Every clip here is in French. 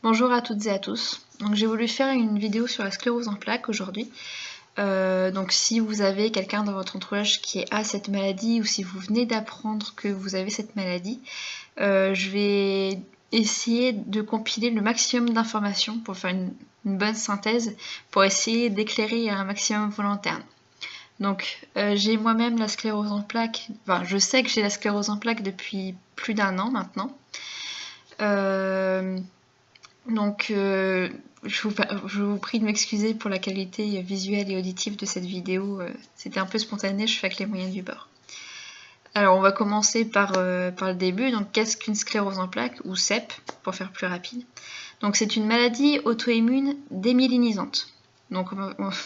Bonjour à toutes et à tous. Donc j'ai voulu faire une vidéo sur la sclérose en plaques aujourd'hui. Donc si vous avez quelqu'un dans votre entourage qui a cette maladie ou si vous venez d'apprendre que vous avez cette maladie, je vais essayer de compiler le maximum d'informations pour faire une bonne synthèse, pour essayer d'éclairer un maximum vos lanternes. Donc j'ai moi-même la sclérose en plaques, enfin je sais que j'ai la sclérose en plaques depuis plus d'1 an maintenant. Je vous prie de m'excuser pour la qualité visuelle et auditive de cette vidéo, c'était un peu spontané, je fais avec les moyens du bord. Alors on va commencer par le début. Donc qu'est-ce qu'une sclérose en plaques, ou CEP pour faire plus rapide? Donc c'est une maladie auto-immune démyélinisante. Donc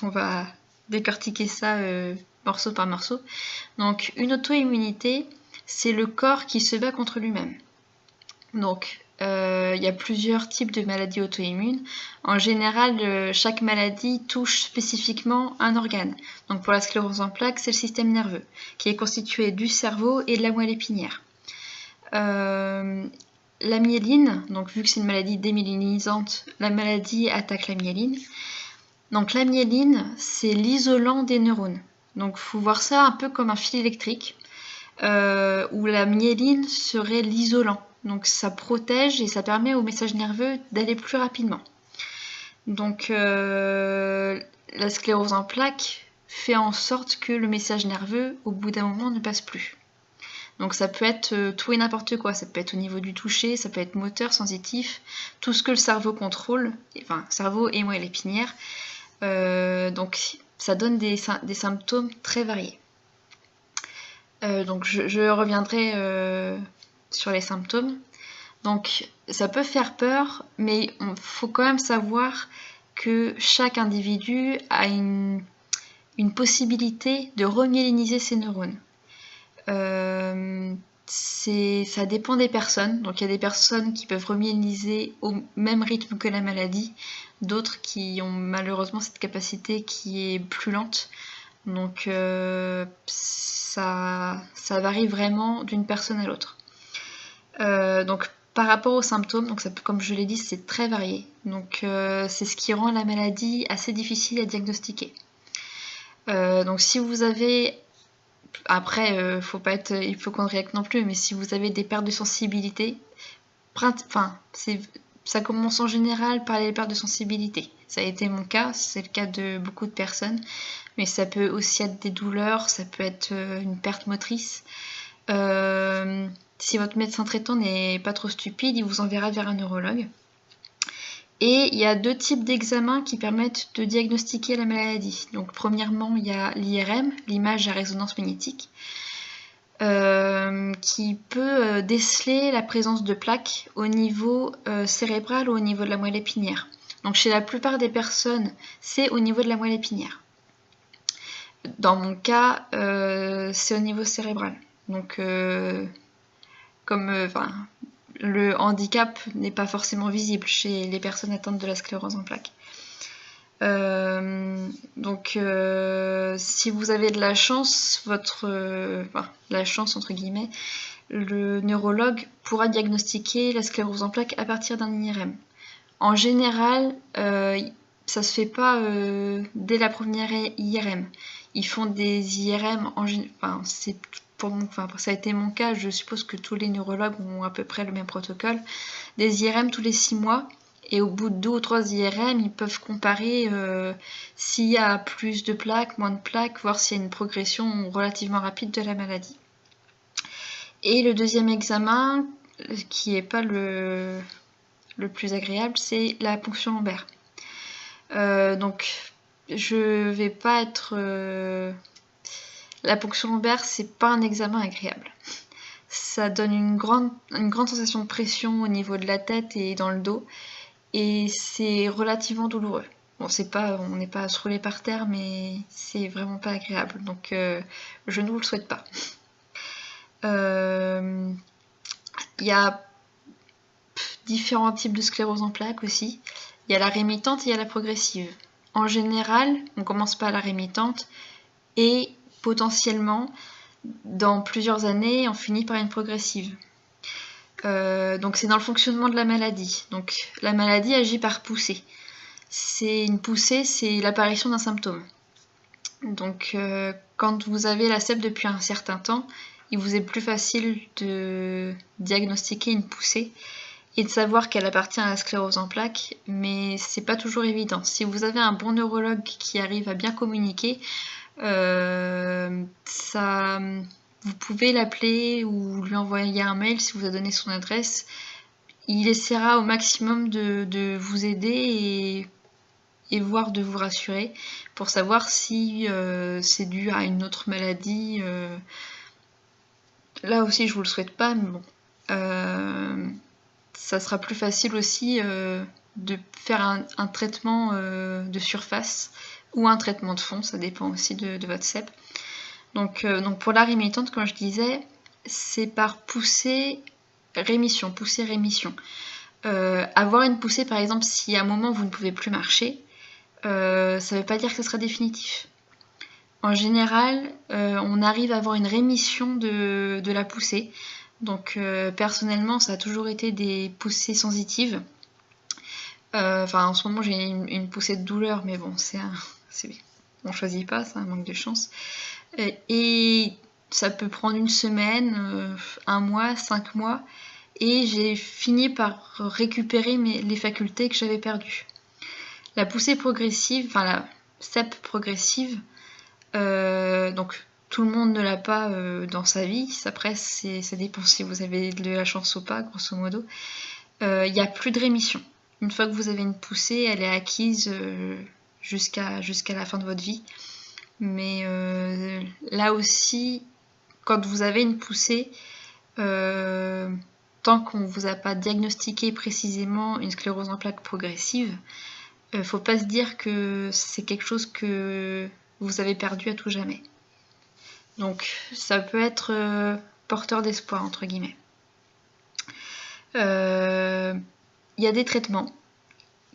on va décortiquer ça morceau par morceau. Donc une auto-immunité, c'est le corps qui se bat contre lui-même. Donc il y a plusieurs types de maladies auto-immunes. En général, chaque maladie touche spécifiquement un organe. Donc pour la sclérose en plaques, c'est le système nerveux, qui est constitué du cerveau et de la moelle épinière. La myéline, donc vu que c'est une maladie démyélinisante, la maladie attaque la myéline. Donc la myéline, c'est l'isolant des neurones. Donc il faut voir ça un peu comme un fil électrique, où la myéline serait l'isolant. Donc ça protège et ça permet au message nerveux d'aller plus rapidement. Donc la sclérose en plaques fait en sorte que le message nerveux, au bout d'un moment, ne passe plus. Donc ça peut être tout et n'importe quoi, ça peut être au niveau du toucher, ça peut être moteur, sensitif, tout ce que le cerveau contrôle, enfin cerveau et moelle épinière. Donc ça donne des symptômes très variés. Donc je reviendrai sur les symptômes. Donc ça peut faire peur, mais il faut quand même savoir que chaque individu a une possibilité de remyéliniser ses neurones. Ça dépend des personnes. Donc il y a des personnes qui peuvent remyéliniser au même rythme que la maladie, d'autres qui ont malheureusement cette capacité qui est plus lente. Donc ça varie vraiment d'une personne à l'autre. Donc par rapport aux symptômes, donc ça, comme je l'ai dit, c'est très varié. Donc c'est ce qui rend la maladie assez difficile à diagnostiquer. Donc si vous avez, après faut pas être hypocondriaque non plus, mais si vous avez des pertes de sensibilité, ça commence en général par les pertes de sensibilité. Ça a été mon cas, c'est le cas de beaucoup de personnes, mais ça peut aussi être des douleurs, ça peut être une perte motrice. Si votre médecin traitant n'est pas trop stupide, il vous enverra vers un neurologue. Et il y a 2 types d'examens qui permettent de diagnostiquer la maladie. Donc premièrement, il y a l'IRM, l'image à résonance magnétique, qui peut déceler la présence de plaques au niveau cérébral ou au niveau de la moelle épinière. Donc chez la plupart des personnes, c'est au niveau de la moelle épinière. Dans mon cas, c'est au niveau cérébral. Donc le handicap n'est pas forcément visible chez les personnes atteintes de la sclérose en plaques. Si vous avez de la chance, la chance entre guillemets, le neurologue pourra diagnostiquer la sclérose en plaques à partir d'un IRM. En général, ça se fait pas dès la première IRM. Ils font des IRM ça a été mon cas, je suppose que tous les neurologues ont à peu près le même protocole. Des IRM tous les 6 mois, et au bout de 2 ou 3 IRM, ils peuvent comparer s'il y a plus de plaques, moins de plaques, voir s'il y a une progression relativement rapide de la maladie. Et le deuxième examen, qui n'est pas le plus agréable, c'est la ponction lombaire. Donc je vais pas être... La ponction lombaire, c'est pas un examen agréable. Ça donne une grande sensation de pression au niveau de la tête et dans le dos, et c'est relativement douloureux. Bon, on n'est pas à se rouler par terre, mais c'est vraiment pas agréable, donc je ne vous le souhaite pas. Il y a différents types de sclérose en plaques aussi. Il y a la rémitante et il y a la progressive. En général, on commence par la rémitante et potentiellement, dans plusieurs années, on finit par une progressive. Donc c'est dans le fonctionnement de la maladie. Donc la maladie agit par poussée. Une poussée, c'est l'apparition d'un symptôme. Donc quand vous avez la SEP depuis un certain temps, il vous est plus facile de diagnostiquer une poussée et de savoir qu'elle appartient à la sclérose en plaques, mais c'est pas toujours évident. Si vous avez un bon neurologue qui arrive à bien communiquer, vous pouvez l'appeler ou lui envoyer un mail si vous a donné son adresse. Il essaiera au maximum de vous aider et voir de vous rassurer pour savoir si c'est dû à une autre maladie. Là aussi, je vous le souhaite pas, mais bon. Ça sera plus facile aussi de faire un traitement de surface ou un traitement de fond, ça dépend aussi de votre SEP. Donc pour la rémitante, comme je disais, c'est par poussée-rémission. Avoir une poussée, par exemple, si à un moment vous ne pouvez plus marcher, ça ne veut pas dire que ce sera définitif. En général, on arrive à avoir une rémission de la poussée. Donc personnellement, ça a toujours été des poussées sensitives. En ce moment, j'ai une poussée de douleur, mais bon, on choisit pas, c'est un manque de chance. Et ça peut prendre une semaine, 1 mois, 5 mois, et j'ai fini par récupérer les facultés que j'avais perdues. La poussée progressive, la SEP progressive, donc tout le monde ne l'a pas dans sa vie. Après, ça dépend si vous avez de la chance ou pas, grosso modo. Il n'y a plus de rémission. Une fois que vous avez une poussée, elle est acquise jusqu'à la fin de votre vie. Mais là aussi, quand vous avez une poussée, tant qu'on ne vous a pas diagnostiqué précisément une sclérose en plaques progressive, faut pas se dire que c'est quelque chose que vous avez perdu à tout jamais. Donc ça peut être porteur d'espoir, entre guillemets. Il y a des traitements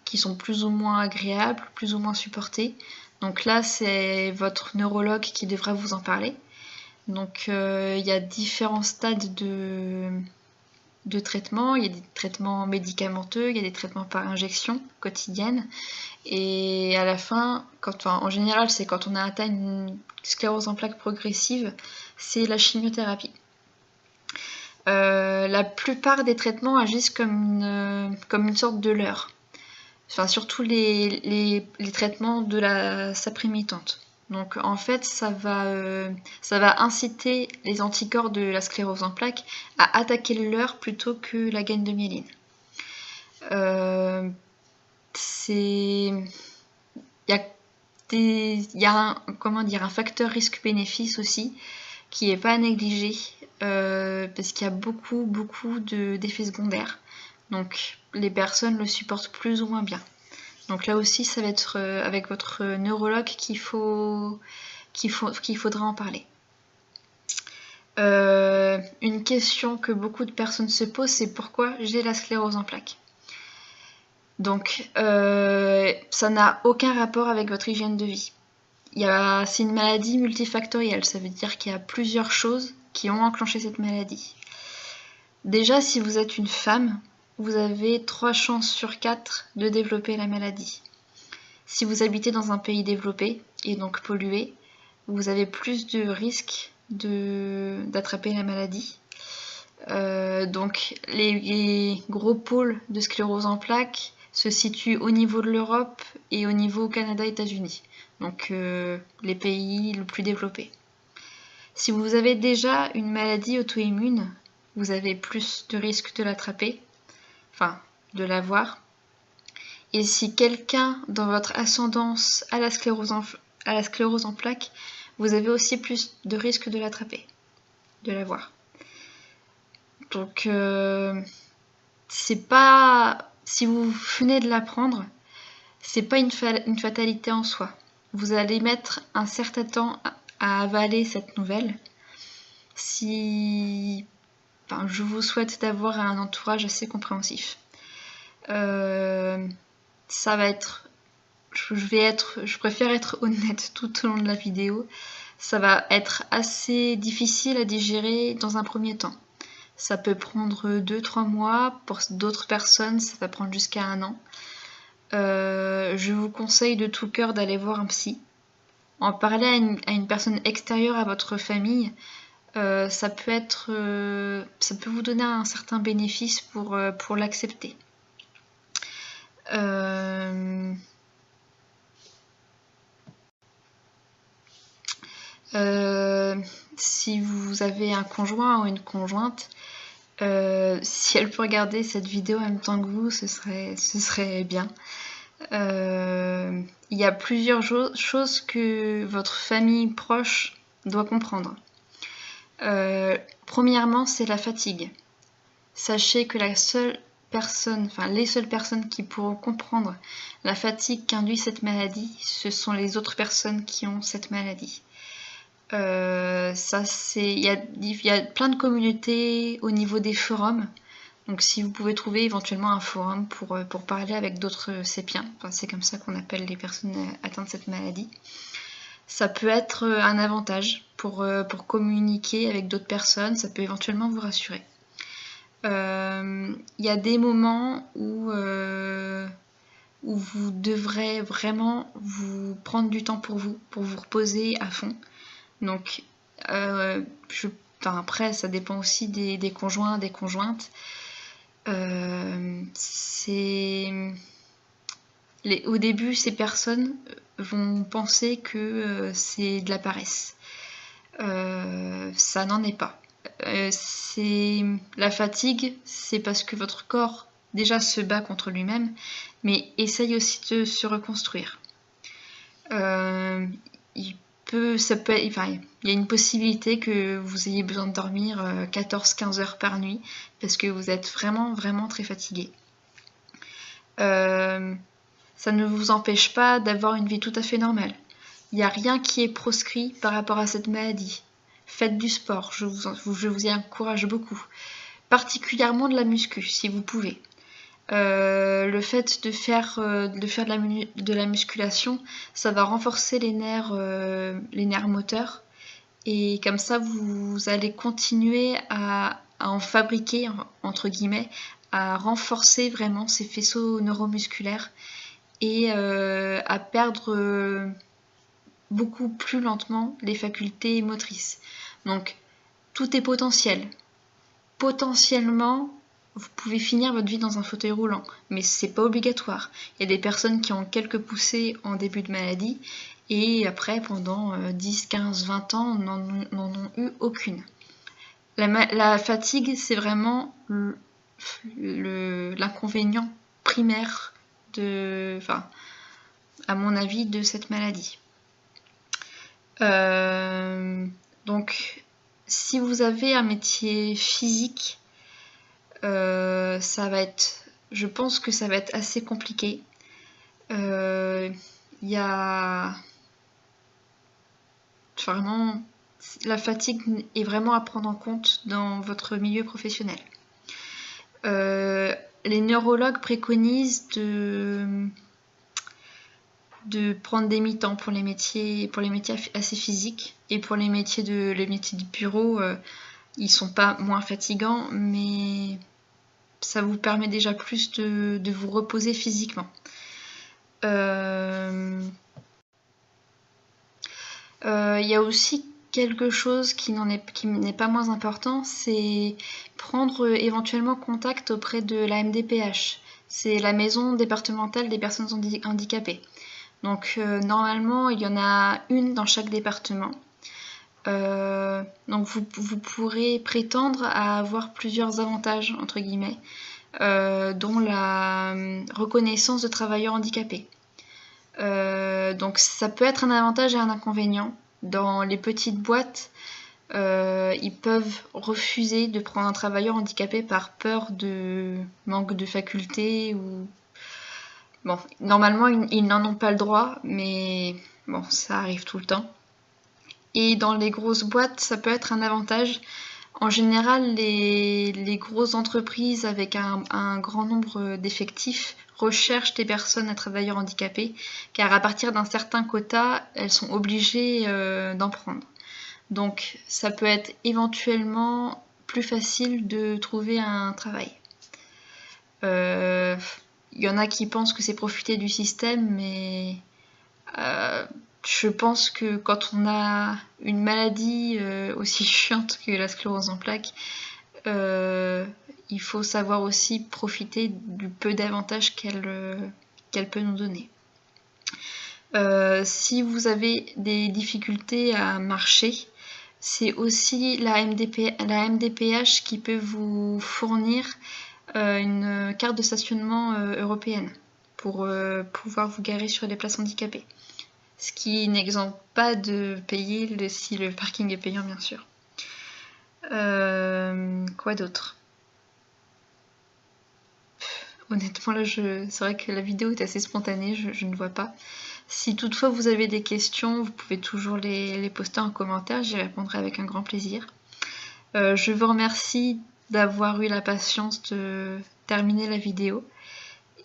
qui sont plus ou moins agréables, plus ou moins supportés. Donc là, c'est votre neurologue qui devra vous en parler. Donc il y a différents stades de traitement. Il y a des traitements médicamenteux, il y a des traitements par injection quotidienne. Et à la fin, en général, c'est quand on a atteint une sclérose en plaques progressive, c'est la chimiothérapie. La plupart des traitements agissent comme une sorte de leurre. Surtout les traitements de la SAP rémitante. Donc en fait, ça va inciter les anticorps de la sclérose en plaques à attaquer le leurre plutôt que la gaine de myéline. Il y a un facteur risque-bénéfice aussi qui n'est pas à négliger parce qu'il y a beaucoup d'effets secondaires. Donc les personnes le supportent plus ou moins bien. Donc là aussi, ça va être avec votre neurologue qu'il faudra en parler. Une question que beaucoup de personnes se posent, c'est pourquoi j'ai la sclérose en plaques. Donc ça n'a aucun rapport avec votre hygiène de vie. C'est une maladie multifactorielle, ça veut dire qu'il y a plusieurs choses qui ont enclenché cette maladie. Déjà, si vous êtes une femme, vous avez 3 chances sur 4 de développer la maladie. Si vous habitez dans un pays développé et donc pollué, vous avez plus de risques d'attraper la maladie. Donc les gros pôles de sclérose en plaques se situent au niveau de l'Europe et au niveau Canada, États-Unis. Donc les pays les plus développés. Si vous avez déjà une maladie auto-immune, vous avez plus de risques de l'attraper, de l'avoir. Et si quelqu'un dans votre ascendance a la sclérose en plaques, vous avez aussi plus de risques de l'attraper, de l'avoir. Donc si vous venez de l'apprendre, c'est pas une fatalité en soi. Vous allez mettre un certain temps à avaler cette nouvelle. Je vous souhaite d'avoir un entourage assez compréhensif. Ça va être... Je préfère être honnête tout au long de la vidéo. Ça va être assez difficile à digérer dans un premier temps. Ça peut prendre 2-3 mois. Pour d'autres personnes, ça va prendre jusqu'à 1 an. Je vous conseille de tout cœur d'aller voir un psy. En parler à une personne extérieure à votre famille, ça peut vous donner un certain bénéfice pour l'accepter. Si vous avez un conjoint ou une conjointe, si elle peut regarder cette vidéo en même temps que vous, ce serait bien. Il y a plusieurs choses que votre famille proche doit comprendre. Premièrement, c'est la fatigue. Sachez que les seules personnes qui pourront comprendre la fatigue qu'induit cette maladie, ce sont les autres personnes qui ont cette maladie. Il y a plein de communautés au niveau des forums. Donc si vous pouvez trouver éventuellement un forum pour parler avec d'autres sépiens, enfin, c'est comme ça qu'on appelle les personnes atteintes de cette maladie, ça peut être un avantage pour communiquer avec d'autres personnes, ça peut éventuellement vous rassurer. Il y a des moments où vous devrez vraiment vous prendre du temps pour vous reposer à fond. Donc après ça dépend aussi des conjoints, des conjointes. Au début, ces personnes vont penser que c'est de la paresse. Ça n'en est pas. La fatigue, c'est parce que votre corps déjà se bat contre lui-même, mais essaye aussi de se reconstruire. Il y a une possibilité que vous ayez besoin de dormir 14-15 heures par nuit parce que vous êtes vraiment, vraiment très fatigué. Ça ne vous empêche pas d'avoir une vie tout à fait normale. Il n'y a rien qui est proscrit par rapport à cette maladie. Faites du sport, je vous y encourage beaucoup. Particulièrement de la muscu, si vous pouvez. Le fait de faire de la musculation, ça va renforcer les nerfs moteurs, et comme ça vous allez continuer à en fabriquer, entre guillemets, à renforcer vraiment ces faisceaux neuromusculaires et à perdre beaucoup plus lentement les facultés motrices. Donc tout est potentiel. Potentiellement, vous pouvez finir votre vie dans un fauteuil roulant, mais c'est pas obligatoire. Il y a des personnes qui ont quelques poussées en début de maladie et après, pendant 10, 15, 20 ans, n'en ont eu aucune. La fatigue, c'est vraiment l'inconvénient primaire à mon avis, de cette maladie. Donc, si vous avez un métier physique, je pense que ça va être assez compliqué. La fatigue est vraiment à prendre en compte dans votre milieu professionnel. Les neurologues préconisent de prendre des mi-temps pour les métiers assez physiques, et pour les métiers du bureau, ils sont pas moins fatigants, mais ça vous permet déjà plus de vous reposer physiquement. Il y a aussi quelque chose qui n'est pas moins important, c'est prendre éventuellement contact auprès de la MDPH. C'est la maison départementale des personnes handicapées. Donc normalement, il y en a une dans chaque département. Donc vous pourrez prétendre à avoir plusieurs avantages, entre guillemets, dont la reconnaissance de travailleurs handicapés. Donc ça peut être un avantage et un inconvénient. Dans les petites boîtes, ils peuvent refuser de prendre un travailleur handicapé par peur de manque de facultés ou... Bon, normalement, ils n'en ont pas le droit, mais bon, ça arrive tout le temps. Et dans les grosses boîtes, ça peut être un avantage. En général, les grosses entreprises avec un grand nombre d'effectifs recherchent des personnes à travailleurs handicapés, car à partir d'un certain quota, elles sont obligées d'en prendre. Donc, ça peut être éventuellement plus facile de trouver un travail. Il y en a qui pensent que c'est profiter du système, mais je pense que quand on a une maladie aussi chiante que la sclérose en plaques, il faut savoir aussi profiter du peu d'avantages qu'elle peut nous donner. Si vous avez des difficultés à marcher, c'est aussi la MDPH qui peut vous fournir une carte de stationnement européenne pour pouvoir vous garer sur les places handicapées. Ce qui n'exempte pas de payer si le parking est payant, bien sûr. Quoi d'autre? Honnêtement, là, c'est vrai que la vidéo est assez spontanée, je ne vois pas. Si toutefois vous avez des questions, vous pouvez toujours les poster en commentaire, j'y répondrai avec un grand plaisir. Je vous remercie d'avoir eu la patience de terminer la vidéo.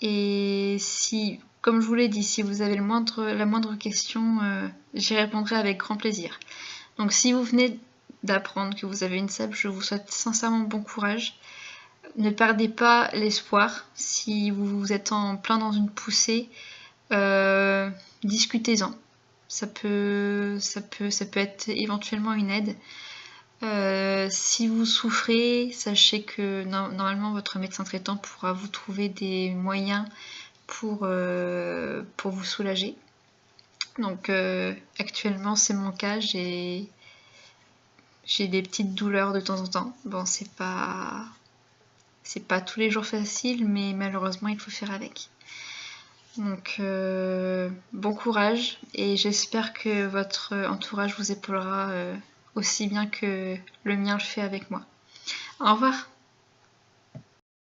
Et si, comme je vous l'ai dit, si vous avez la moindre question, j'y répondrai avec grand plaisir. Donc si vous venez d'apprendre que vous avez une SEP, je vous souhaite sincèrement bon courage. Ne perdez pas l'espoir. Si vous êtes en plein dans une poussée, discutez-en. Ça peut être éventuellement une aide. Si vous souffrez, sachez que normalement votre médecin traitant pourra vous trouver des moyens pour vous soulager. Donc actuellement c'est mon cas, j'ai des petites douleurs de temps en temps. Bon, c'est pas tous les jours facile, mais malheureusement il faut faire avec. Donc bon courage et j'espère que votre entourage vous épaulera aussi bien que le mien le fait avec moi. Au revoir.